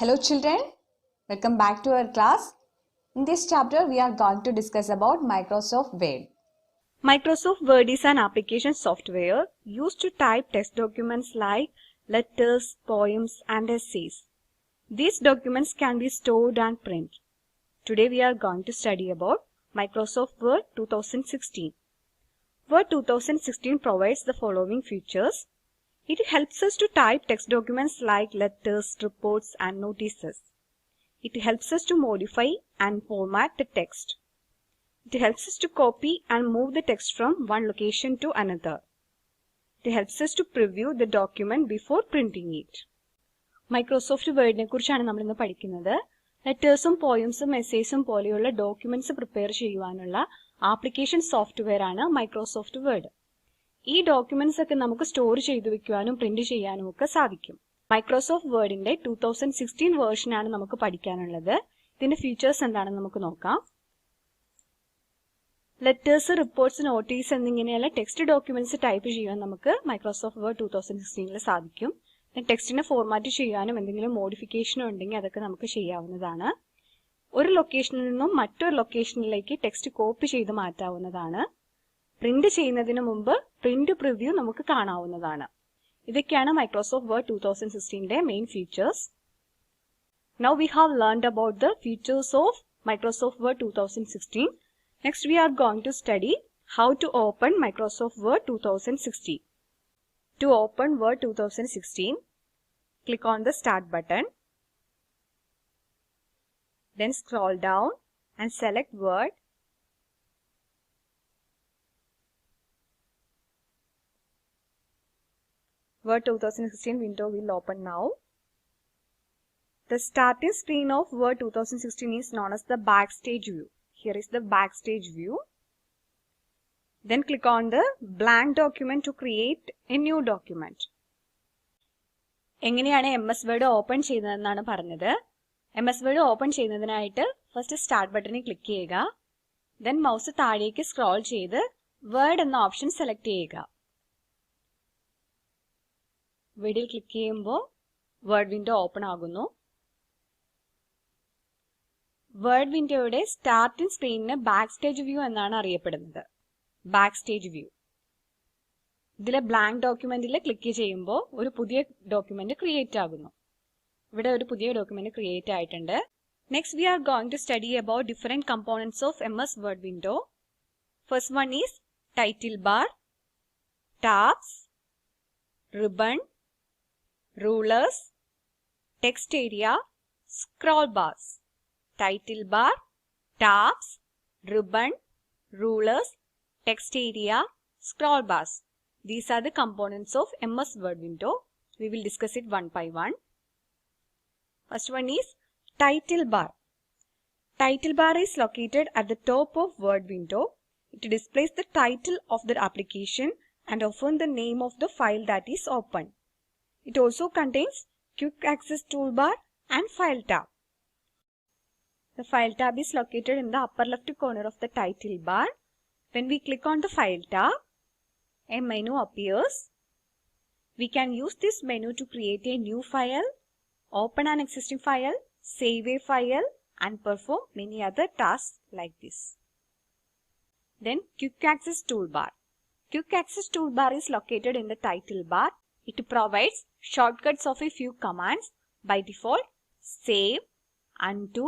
Hello children, welcome back to our class. In this chapter, we are going to discuss about Microsoft Word. Microsoft Word is an application software used to type text documents like letters, poems, and essays. These documents can be stored and printed. Today we are going to study about Microsoft Word 2016. Word 2016 provides the following features. It helps us to type text documents like letters, reports, and notices. It helps us to modify and format the text. It helps us to copy and move the text from one location to another. It helps us to preview the document before printing it. Microsoft Word കുറിച്ചാണ് നമ്മൾ ഇന്ന് പഠിക്കുന്നത്. ലെറ്റേഴ്സും പോയംസും മെസ്സേജും പോലെയുള്ള documents prepare ചെയ്യുവാനുള്ള application software ആണ് Microsoft word. ഈ documents ഒക്കെ നമുക്ക് സ്റ്റോർ ചെയ്തു വെക്കുവാനും പ്രിന്റ് ചെയ്യാനും ഒക്കെ സാധിക്കും. മൈക്രോസോഫ്റ്റ് വേർഡിന്റെ 2016 വേർഷൻ ആണ് നമുക്ക് പഠിക്കാനുള്ളത്. ഇതിന്റെ ഫീച്ചേഴ്സ് എന്താണെന്ന് നമുക്ക് നോക്കാം. ലെറ്റേഴ്സ്, റിപ്പോർട്ട്സ്, നോട്ടീസ് എന്നിങ്ങനെയുള്ള ടെക്സ്റ്റ് ഡോക്യുമെന്റ്സ് ടൈപ്പ് ചെയ്യാൻ നമുക്ക് മൈക്രോസോഫ്റ്റ് വേർഡ് 2016 സാധിക്കും. ടെക്സ്റ്റിനെ ഫോർമാറ്റ് ചെയ്യാനും എന്തെങ്കിലും മോഡിഫിക്കേഷനോ ഉണ്ടെങ്കിൽ അതൊക്കെ നമുക്ക് ചെയ്യാവുന്നതാണ്. ഒരു ലൊക്കേഷനിൽ നിന്നും മറ്റൊരു ലൊക്കേഷനിലേക്ക് ടെക്സ്റ്റ് കോപ്പി ചെയ്ത് മാറ്റാവുന്നതാണ്. പ്രിന്റ് ചെയ്യുന്നതിന് മുമ്പ് പ്രിന്റ് പ്രിവ്യൂ നമുക്ക് കാണാവുന്നതാണ്. ഇതൊക്കെയാണ് മൈക്രോസോഫ്റ്റ് വേർഡ് 2016ന്റെ main features. Now we have learned about the features of Microsoft Word 2016. Next we are going to study how to open Microsoft Word 2016. To open Word 2016, click on the Start button. Then scroll down and select Word. Word 2016 window will open now. The starting screen of Word 2016 is known as the Backstage view. Here is the Backstage view. Then click on the blank document to create a new document. എങ്ങനെയാണ് MS Word open ചെയ്യുന്നതെന്നാണ് പറഞ്ഞത്. MS Word ഓപ്പൺ ചെയ്യുന്നതിനായിട്ട് first start ബട്ടണിൽ click ചെയ്യുക. Then mouse താഴേക്ക് scroll ചെയ്ത് Word എന്ന ഓപ്ഷൻ സെലക്ട് ചെയ്യുക. വേർഡിൽ ക്ലിക്ക് ചെയ്യുമ്പോൾ വേർഡ് വിൻഡോ ഓപ്പൺ ആകുന്നു. വേർഡ് വിൻഡോയുടെ സ്റ്റാർട്ടിംഗ് സ്ക്രീനിന് ബാക്ക് സ്റ്റേജ് വ്യൂ എന്നാണ് അറിയപ്പെടുന്നത്. Back stage view. ഇതിലെ ബ്ലാങ്ക് ഡോക്യുമെന്റിൽ ക്ലിക്ക് ചെയ്യുമ്പോൾ ഒരു പുതിയ ഡോക്യുമെന്റ് ക്രിയേറ്റ് ആകുന്നു. ഇവിടെ ഒരു പുതിയ ഡോക്യുമെന്റ് ക്രിയേറ്റ് ആയിട്ടുണ്ട്. Next we are going to study about different components of MS Word window. First one is title bar, tabs, ribbon, rulers, text area, scroll bars. Title bar, tabs, ribbon, rulers, text area, scroll bars. These are the components of MS Word window. We will discuss it one by one. First one is title bar. Title bar is located at the top of Word window. It displays the title of the application and often the name of the file that is open. It also contains Quick Access Toolbar and File tab. The File tab is located in the upper left corner of the title bar. When we click on the File tab, a menu appears. We can use this menu to create a new file, open an existing file, save a file, and perform many other tasks like this. Then Quick Access Toolbar. Quick Access Toolbar is located in the title bar. It provides shortcuts of a few commands. By default, save, undo,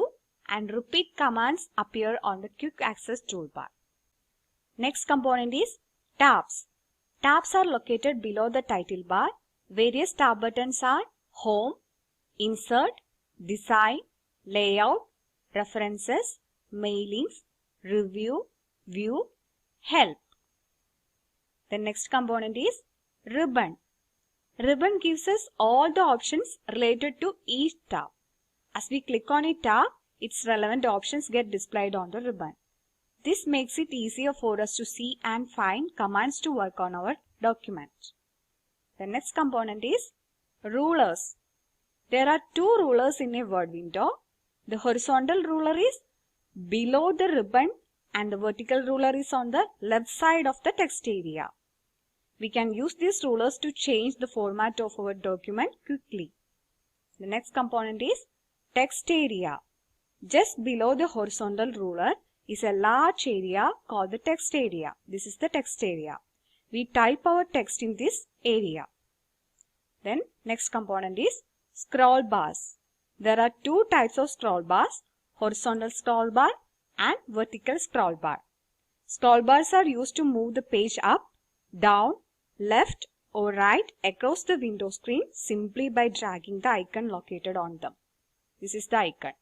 and repeat commands appear on the Quick Access Toolbar. Next component is tabs. Tabs are located below the title bar. Various tab buttons are Home, Insert, Design, Layout, References, Mailings, Review, View, Help. The next component is ribbon. Ribbon gives us all the options related to each tab. As we click on a tab, its relevant options get displayed on the ribbon. This makes it easier for us to see and find commands to work on our document. The next component is rulers. There are two rulers in a Word window. The horizontal ruler is below the ribbon and the vertical ruler is on the left side of the text area. We can use these rulers to change the format of our document quickly. The next component is text area. Just below the horizontal ruler is a large area called the text area. This is the text area. We type our text in this area. Then next component is scroll bars. There are two types of scroll bars, horizontal scroll bar and vertical scroll bar. Scroll bars are used to move the page up, down, left or right across the window screen simply by dragging the icon located on them. This is the icon.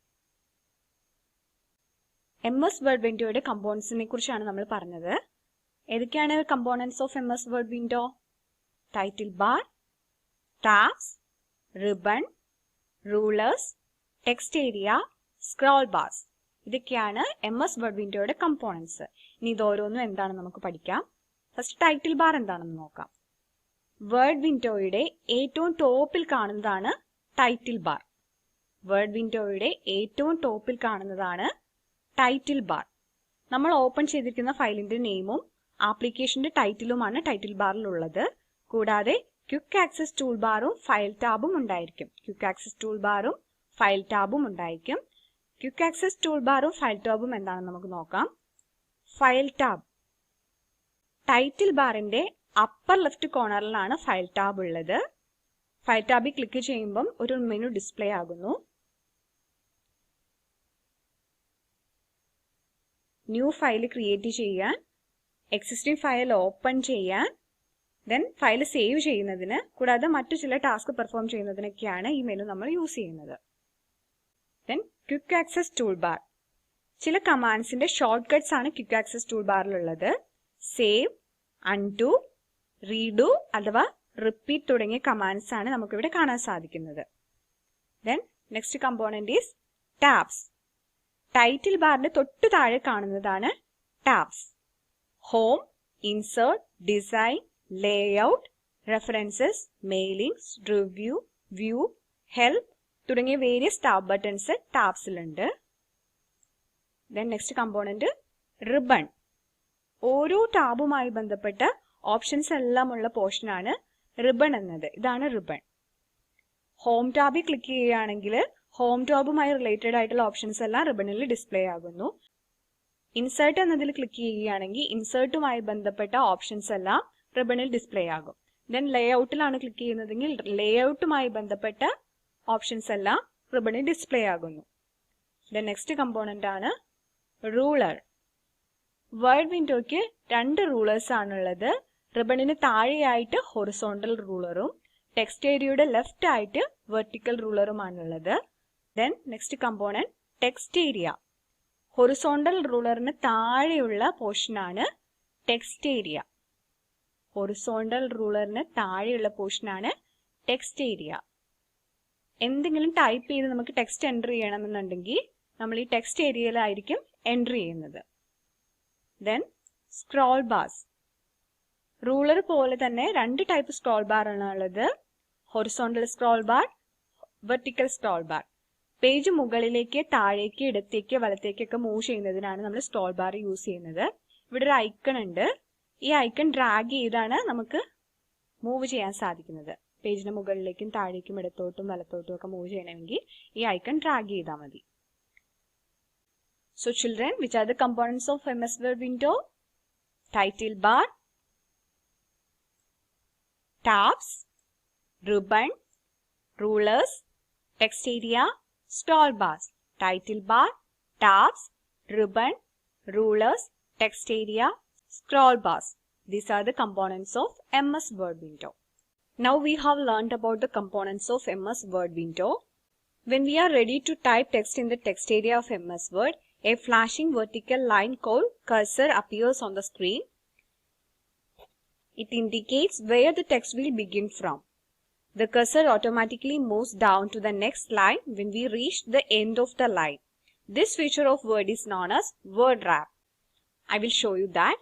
MS Word Windowയുടെ കമ്പോണൻസിനെ കുറിച്ചാണ് നമ്മൾ പറഞ്ഞത്. ഏതൊക്കെയാണ് components of MS Word Window? Title bar, tabs, ribbon, rulers, text area, scroll bars. ഇതൊക്കെയാണ് MS Word Windowയുടെ components. ഇനി ഇതോരോന്നും എന്താണെന്ന് നമുക്ക് പഠിക്കാം. First title bar എന്താണെന്ന് നോക്കാം. വേർഡ് വിൻഡോയുടെ ഏറ്റവും ടോപ്പിൽ കാണുന്നതാണ് ടൈറ്റിൽ ബാർ. വേർഡ് വിൻഡോയുടെ ഏറ്റവും ടോപ്പിൽ കാണുന്നതാണ് ടൈറ്റിൽ ബാർ. നമ്മൾ ഓപ്പൺ ചെയ്തിരിക്കുന്ന ഫയലിന്റെ നെയിമും ആപ്ലിക്കേഷന്റെ ടൈറ്റിലുമാണ് ടൈറ്റിൽ ബാറിലുള്ളത്. കൂടാതെ ക്വിക്ക് ആക്സസ് ടൂൾ ബാറും ഫയൽ ടാബും ഉണ്ടായിരിക്കും. ക്വിക്ക് ആക്സസ് ടൂൾ ബാറും ഫയൽ ടാബും ഉണ്ടായിരിക്കും. ക്വിക്ക് ആക്സസ് ടൂൾ ബാറും ഫയൽ ടാബും എന്താണെന്ന് നമുക്ക് നോക്കാം. File tab. ടൈറ്റിൽ ബാറിന്റെ അപ്പർ ലെഫ്റ്റ് കോർണറിലാണ് ഫയൽ ടാബ് ഉള്ളത്. ഫയൽ ടാബിൽ ക്ലിക്ക് ചെയ്യുമ്പം ഒരു മെനു ഡിസ്പ്ലേ ആകുന്നു. ന്യൂ ഫയൽ ക്രിയേറ്റ് ചെയ്യാൻ, എക്സിസ്റ്റിംഗ് ഫയൽ ഓപ്പൺ ചെയ്യാൻ, ദെൻ ഫയൽ സേവ് ചെയ്യുന്നതിന്, കൂടാതെ മറ്റു ചില ടാസ്ക് പെർഫോം ചെയ്യുന്നതിനൊക്കെയാണ് ഈ മെനു നമ്മൾ യൂസ് ചെയ്യുന്നത്. Then quick access tool bar. ചില കമാൻഡ്സിന്റെ ഷോർട്ട് കട്ട്സ് ആണ് ക്വിക്ക് ആക്സസ് ടൂൾ ബാറിലുള്ളത്. സേവ്, അൺഡു, റീഡു അഥവാ റിപ്പീറ്റ് തുടങ്ങിയ കമാൻഡ്സ് ആണ് നമുക്കിവിടെ കാണാൻ സാധിക്കുന്നത്. Then next component is tabs. Title ബാറിന്റെ തൊട്ടു താഴെ കാണുന്നതാണ് tabs. Home, insert, design, layout, references, mailings, review, view, help തുടങ്ങിയ വേരിയസ് ടാബ് ബട്ടൺസ് ടാബ്സിലുണ്ട്. Then next component ribbon. ഓരോ ടാബുമായി ബന്ധപ്പെട്ട ഓപ്ഷൻസ് എല്ലാം ഉള്ള പോർഷനാണ് റിബൺ എന്നത്. ഇതാണ് റിബൺ. ഹോം ടാബിൽ ക്ലിക്ക് ചെയ്യുകയാണെങ്കിൽ ഹോം ടാബുമായി റിലേറ്റഡ് ആയിട്ടുള്ള ഓപ്ഷൻസ് എല്ലാം റിബണിൽ ഡിസ്പ്ലേ ആകുന്നു. ഇൻസേർട്ട് എന്നതിൽ ക്ലിക്ക് ചെയ്യുകയാണെങ്കിൽ ഇൻസേർട്ടുമായി ബന്ധപ്പെട്ട ഓപ്ഷൻസ് എല്ലാം റിബണിൽ ഡിസ്പ്ലേ ആകും. ദെൻ ലേഔട്ടിലാണ് ക്ലിക്ക് ചെയ്യുന്നതെങ്കിൽ ലേഔട്ടുമായി ബന്ധപ്പെട്ട ഓപ്ഷൻസ് എല്ലാം റിബണിൽ ഡിസ്പ്ലേ ആകുന്നു. ദെൻ നെക്സ്റ്റ് കമ്പോണന്റ് ആണ് റൂളർ. വേർഡ് വിൻഡോയ്ക്ക് രണ്ട് റൂളേഴ്സ് ആണുള്ളത്. റിബണിന് താഴെയായിട്ട് ഹൊറിസോണ്ടൽ റൂളറും ടെക്സ്റ്റ് ഏരിയയുടെ ലെഫ്റ്റ് ആയിട്ട് വെർട്ടിക്കൽ റൂളറുമാണുള്ളത്. Then next component text area. Horizontal റൂളറിന് താഴെയുള്ള പോർഷനാണ് ടെക്സ്റ്റ് ഏരിയ. ഹൊറിസോണ്ടൽ റൂളറിന് താഴെയുള്ള പോർഷനാണ് ടെക്സ്റ്റ് ഏരിയ. എന്തെങ്കിലും ടൈപ്പ് ചെയ്ത് നമുക്ക് ടെക്സ്റ്റ് എൻ്റർ ചെയ്യണമെന്നുണ്ടെങ്കിൽ നമ്മൾ ഈ ടെക്സ്റ്റ് ഏരിയയിലായിരിക്കും എൻ്റർ ചെയ്യുന്നത്. Then scroll bars. റൂളർ പോലെ തന്നെ രണ്ട് ടൈപ്പ് സ്ക്രോൾ ബാർ ആണ് ഉള്ളത്. Horizontal scroll bar, vertical scroll bar. Page മുകളിലേക്ക്, താഴേക്ക്, ഇടത്തേക്ക്, വലത്തേക്കൊക്കെ മൂവ് ചെയ്യുന്നതിനാണ് നമ്മൾ സ്ക്രോൾ ബാർ യൂസ് ചെയ്യുന്നത്. ഇവിടെ ഒരു ഐക്കൺ ഉണ്ട്. ഈ ഐക്കൺ ഡ്രാഗ് ചെയ്താണ് നമുക്ക് മൂവ് ചെയ്യാൻ സാധിക്കുന്നത്. പേജിന് മുകളിലേക്കും താഴേക്കും ഇടത്തോട്ടും വലത്തോട്ടും ഒക്കെ മൂവ് ചെയ്യണമെങ്കിൽ ഈ ഐക്കൺ ഡ്രാഗ് ചെയ്താൽ മതി. So children, which are the components of MS Word window? Title bar, tabs, ribbon, rulers, text area, scroll bars. Title bar, tabs, ribbon, rulers, text area, scroll bars. These are the components of MS Word window. Now we have learned about the components of MS Word window. When we are ready to type text in the text area of MS Word, a flashing vertical line called cursor appears on the screen. It indicates where the text will begin from. The cursor automatically moves down to the next line when we reach the end of the line. This feature of Word is known as word wrap. I will show you that.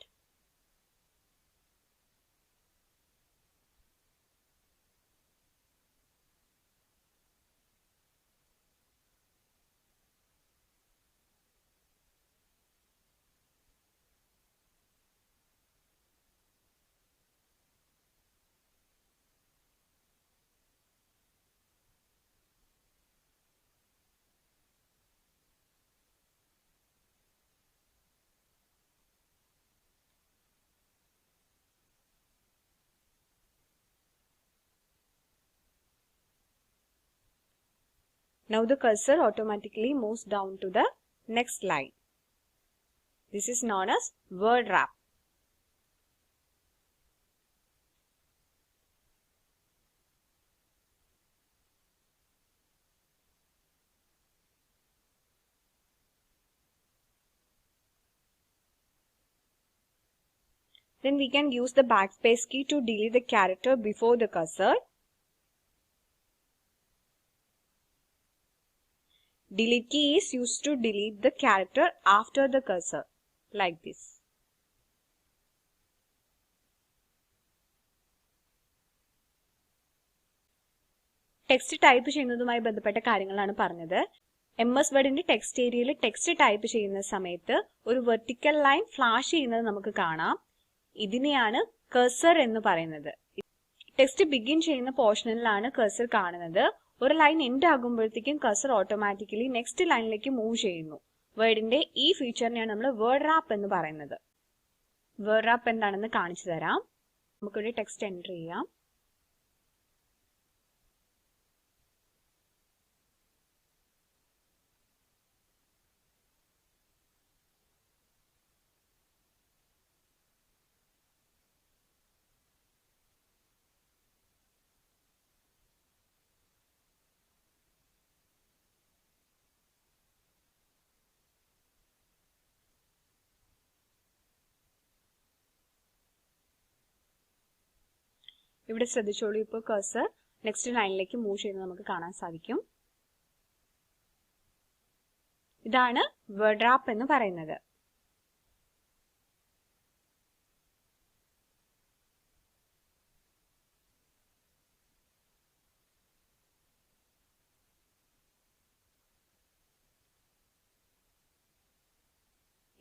Now the cursor automatically moves down to the next line. This is known as word wrap. Then we can use the backspace key to delete the character before the cursor. Delete key is used to delete the character after the cursor, like this. Text type ചെയ്യുന്നതുമായി ബന്ധപ്പെട്ട കാര്യങ്ങളാണ് പറഞ്ഞത്. MS Wordന്റെ text ഏരിയയിൽ text type ചെയ്യുന്ന സമയത്ത് ഒരു vertical line flash ചെയ്യുന്നത് നമുക്ക് കാണാം. ഇതിനെയാണ് കഴ്സർ എന്ന് പറയുന്നത്. ടെക്സ്റ്റ് ബിഗിൻ ചെയ്യുന്ന പോർഷനിലാണ് കഴ്സർ കാണുന്നത്. ഒരു ലൈൻ എൻഡ് ആകുമ്പോഴത്തേക്കും കഴ്സർ ഓട്ടോമാറ്റിക്കലി നെക്സ്റ്റ് ലൈനിലേക്ക് മൂവ് ചെയ്യുന്നു. വേർഡിന്റെ ഈ ഫീച്ചറിനെയാണ് നമ്മൾ വേർഡ് റാപ്പ് എന്ന് പറയുന്നത്. വേർഡ് റാപ്പ് എന്താണെന്ന് കാണിച്ചു തരാം. നമുക്കിവിടെ ടെക്സ്റ്റ് എൻ്റർ ചെയ്യാം. ഇവിടെ ശ്രദ്ധിച്ചോളൂ, ഇപ്പോൾ കഴ്സർ നെക്സ്റ്റ് ലൈനിലേക്ക് മൂവ് ചെയ്യുന്നത് നമുക്ക് കാണാൻ സാധിക്കും. ഇതാണ് വേർഡ് റാപ്പ് എന്ന് പറയുന്നത്.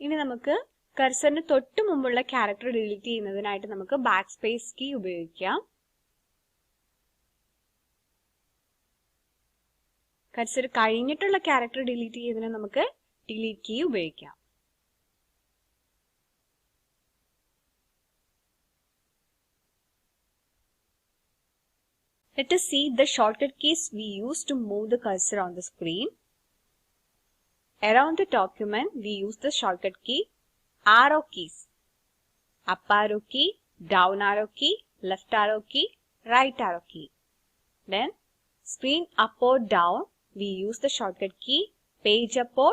ഇനി നമുക്ക് കഴ്സറിന് തൊട്ട് മുമ്പുള്ള ക്യാരക്ടർ ഡിലീറ്റ് ചെയ്യുന്നതിനായിട്ട് നമുക്ക് ബാക്ക്സ്പേസ് കീ ഉപയോഗിക്കാം. കഴ്സർ കഴിഞ്ഞിട്ടുള്ള ക്യാരക്ടർ ഡിലീറ്റ് ചെയ്യുന്നതിന് നമുക്ക് ഡിലീറ്റ് കീ ഉപയോഗിക്കാം. Let us see the shortcut keys we use to move the cursor on the screen. Around the document, we use the shortcut key arrow keys. Up arrow key, down arrow key, left arrow key, right arrow key. Then, screen up or down, we use the shortcut key page up or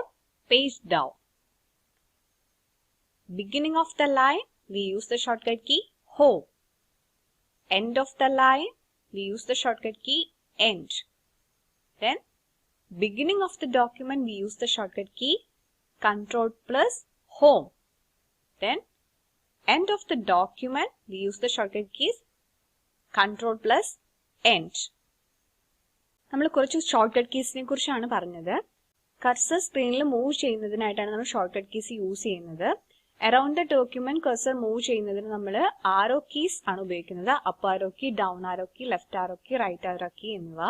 page down. Beginning of the line, we use the shortcut key home. End of the line, we use the shortcut key end. Then, beginning of the document, we use the shortcut key Control plus home. Then, end of the document, we use the shortcut keys Control plus end. നമ്മൾ കുറച്ച് shortcut കീസിനെ കുറിച്ചാണ് പറഞ്ഞത്. Cursor സ്ക്രീനിൽ move ചെയ്യുന്നതിനായിട്ടാണ് നമ്മൾ shortcut keys use ചെയ്യുന്നത്. Around the document cursor move ചെയ്യുന്നതിന് നമ്മൾ ആരോ കീസ് ആണ് ഉപയോഗിക്കുന്നത്. Up arrow key, down arrow key, left arrow key, right arrow key എന്നിവ.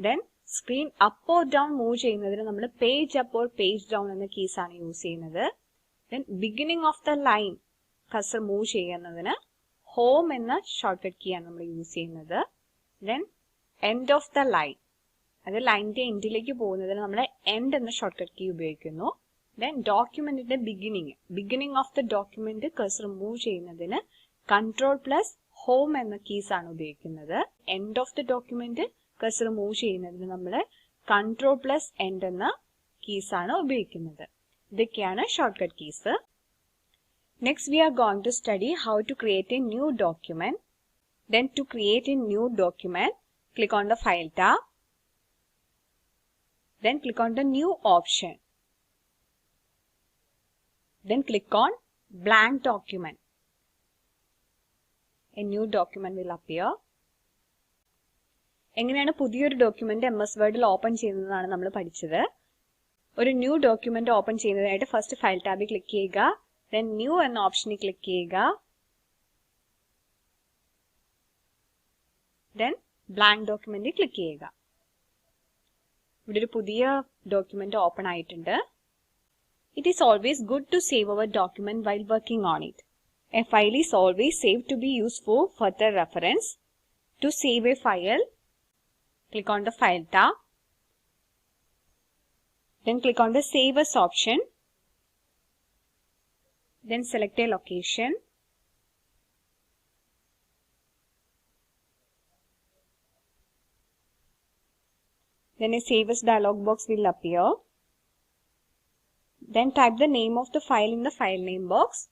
Then screen up or down move ചെയ്യുന്നതിന് നമ്മൾ page up or page down എന്ന keys ആണ് use ചെയ്യുന്നത്. Then beginning of the line cursor move ചെയ്യുന്നതിന് home എന്ന shortcut key ആണ് നമ്മൾ യൂസ് ചെയ്യുന്നത്. Then end of the line, അത് ലൈനിന്റെ എൻഡിലേക്ക് പോകുന്നതിന് നമ്മൾ എൻഡ് എന്ന ഷോർട്ട്കട്ട് കീ ഉപയോഗിക്കുന്നു. ദെൻ ഡോക്യുമെന്റിന്റെ beginning of the document cursor move ചെയ്യുന്നതിന് കൺട്രോൾ പ്ലസ് ഹോം എന്ന കീസ് ആണ് ഉപയോഗിക്കുന്നത്. End of the document cursor move ചെയ്യുന്നതിന് നമ്മൾ കൺട്രോൾ പ്ലസ് എൻഡ് എന്ന കീസ് ആണ് ഉപയോഗിക്കുന്നത്. ഇതൊക്കെയാണ് shortcut keys. Next we are going to study how to create a new document. Then to create a new document, click on the File tab. Then click on the New option. Then click on Blank Document. A new document will appear. എങ്ങനെയാണ് പുതിയൊരു document MS Wordൽ open ചെയ്യുന്നതാണ് നമ്മൾ പഠിച്ചത്. ഒരു new document open ചെയ്യുന്നതിനായിട്ട് first file ടാബിൽ click ചെയ്യുക. Then new എന്ന ഓപ്ഷനിൽ ക്ലിക്ക് ചെയ്യുക. ദെൻ ബ്ലാങ്ക് ഡോക്യുമെന്റിൽ ക്ലിക്ക് ചെയ്യുക. ഇവിടെ ഒരു പുതിയ ഡോക്യുമെന്റ് ഓപ്പൺ ആയിട്ടുണ്ട്. It is always good to save our document while working on it. A file is always save to be used for further reference. To save a file, click on the File tab. Then click on the Save As option. Then select a location. Then a Save As dialog box will appear. Then type the name of the file in the file name box.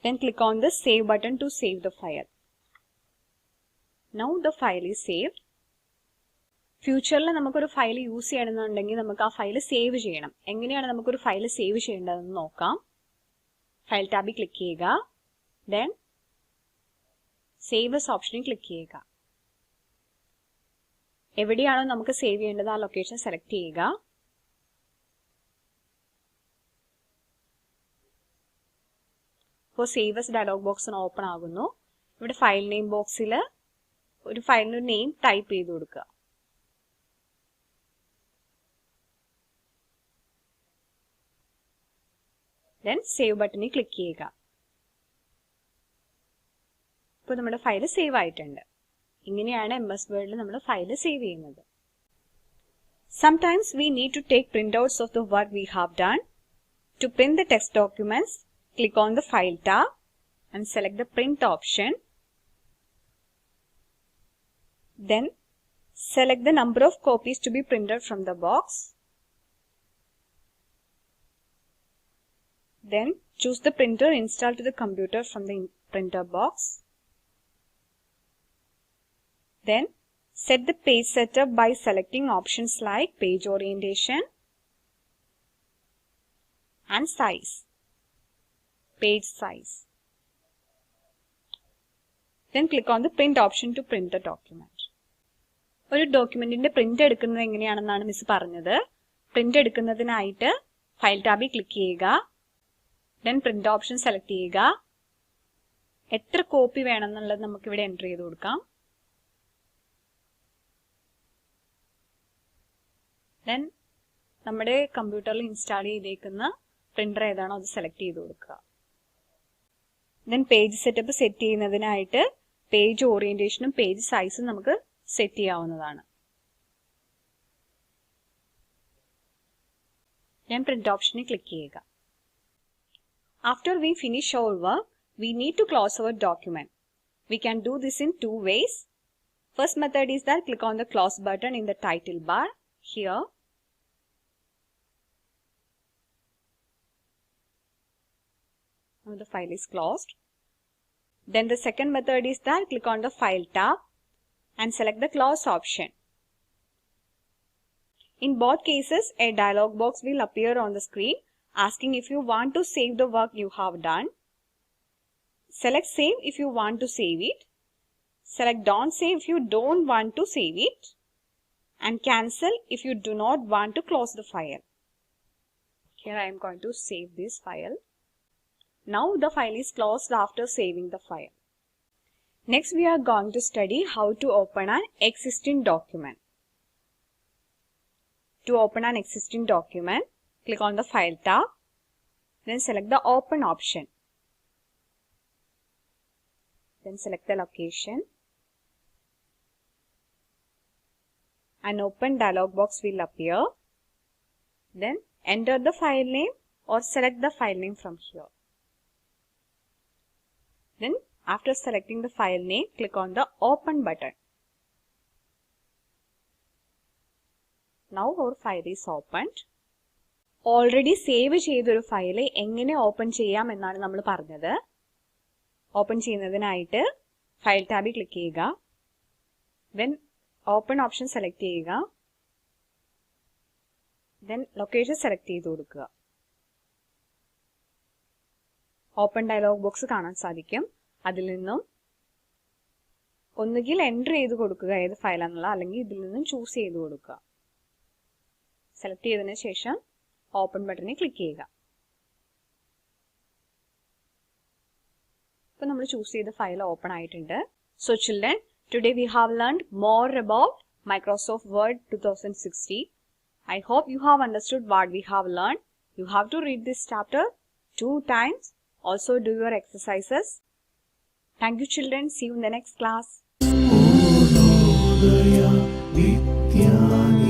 Then click on the Save button to save the file. Now the file is saved. ഫ്യൂച്ചറിൽ നമുക്കൊരു file use ചെയ്യണമെന്നുണ്ടെങ്കിൽ നമുക്ക് ആ file save ചെയ്യണം. എങ്ങനെയാണ് നമുക്കൊരു file save ചെയ്യേണ്ടതെന്ന് നോക്കാം. ഫയൽ ടാബിൽ ക്ലിക്ക് ചെയ്യുക. ദെൻ സേവ് as ഓപ്ഷനിൽ ക്ലിക്ക് ചെയ്യുക. എവിടെയാണോ നമുക്ക് സേവ് ചെയ്യേണ്ടത് ആ ലൊക്കേഷൻ സെലക്ട് ചെയ്യുക. ഇപ്പോൾ save as dialogue box open ആകുന്നു. ഇവിടെ ഫയൽ നെയിം ബോക്സിൽ ഒരു ഫയലിന് നെയിം ടൈപ്പ് ചെയ്ത് കൊടുക്കുക. ദെൻ സേവ് ബട്ടണിൽ ക്ലിക്ക് ചെയ്യുക. ഇപ്പോൾ നമ്മുടെ ഫയൽ സേവ് ആയിട്ടുണ്ട്. ഇങ്ങനെയാണ് MS Wordൽ നമ്മൾ ഫയൽ സേവ് ചെയ്യുന്നത്. Sometimes we need to take printouts of the work we have done. To print the text documents, click on the File tab and select the Print option. Then select the number of copies to be printed from the box. Then choose the printer installed to the computer from the printer box. Then set the page setup by selecting options like page orientation and size, page size. Then click on the print option to print the document. ഒരു ഡോക്യുമെന്റിന്റെ print എടുക്കുന്നത് എങ്ങനെയാണെന്നാണ് miss പറഞ്ഞത്. Print എടുക്കുന്നതിനായിട്ട് file ടാബിൽ click ചെയ്യുക. Then print option select ചെയ്യുക. എത്ര copy വേണമെന്നുള്ളത് നമുക്ക് ഇവിടെ enter ചെയ്ത് കൊടുക്കാം. ദെൻ നമ്മുടെ കമ്പ്യൂട്ടറിൽ ഇൻസ്റ്റാൾ ചെയ്തേക്കുന്ന പ്രിന്റർ ഏതാണോ അത് സെലക്ട് ചെയ്ത് കൊടുക്കുക. ദെൻ പേജ് സെറ്റപ്പ് സെറ്റ് ചെയ്യുന്നതിനായിട്ട് പേജ് ഓറിയന്റേഷനും പേജ് സൈസും നമുക്ക് സെറ്റ് ചെയ്യാവുന്നതാണ്. ഞാൻ പ്രിന്റ് ഓപ്ഷനിൽ ക്ലിക്ക് ചെയ്യുക. After we finish our work, we need to close our document. We can do this in two ways. First method is that click on the close button in the title bar here. Now the file is closed. Then the second method is that click on the File tab and select the Close option. In both cases, a dialog box will appear on the screen asking if you want to save the work you have done. Select Save if you want to save it. Select Don't Save if you don't want to save it. And Cancel if you do not want to close the file. Here I am going to save this file. Now the file is closed after saving the file. Next we are going to study how to open an existing document. To open an existing document, click on the File tab, then select the Open option. Then select the location. An open dialog box will appear. Then enter the file name or select the file name from here. Then after selecting the file name, click on the Open button. Now our file is opened. Already save ചെയ്തൊരു file എങ്ങനെ open ചെയ്യാം എന്നാണ് നമ്മൾ പറഞ്ഞത്. Open ചെയ്യുന്നതിനായിട്ട് file ടാബിൽ click ചെയ്യുക. Then open option select ചെയ്യുക. Then location select ചെയ്ത് കൊടുക്കുക. ഓപ്പൺ ഡയലോഗ് ബോക്സ് കാണാൻ സാധിക്കും. അതിൽ നിന്നും ഒന്നുകിൽ എൻ്റർ ചെയ്ത് കൊടുക്കുക ഏത് ഫയലാണെന്നുള്ള, അല്ലെങ്കിൽ ഇതിൽ നിന്നും ചൂസ് ചെയ്ത് കൊടുക്കുക. സെലക്ട് ചെയ്തതിന് ശേഷം ഓപ്പൺ ബട്ടണിൽ ക്ലിക്ക് ചെയ്യുക. ഇപ്പോൾ നമ്മൾ ചൂസ് ചെയ്ത ഫയൽ ഓപ്പൺ ആയിട്ടുണ്ട്. So children, today we have learned more about Microsoft Word 2016. I hope you have understood what we have learned. You have to read this chapter 2 times. Also do your exercises. Thank you children. See you in the next class. कृपया विद्यानिकेतन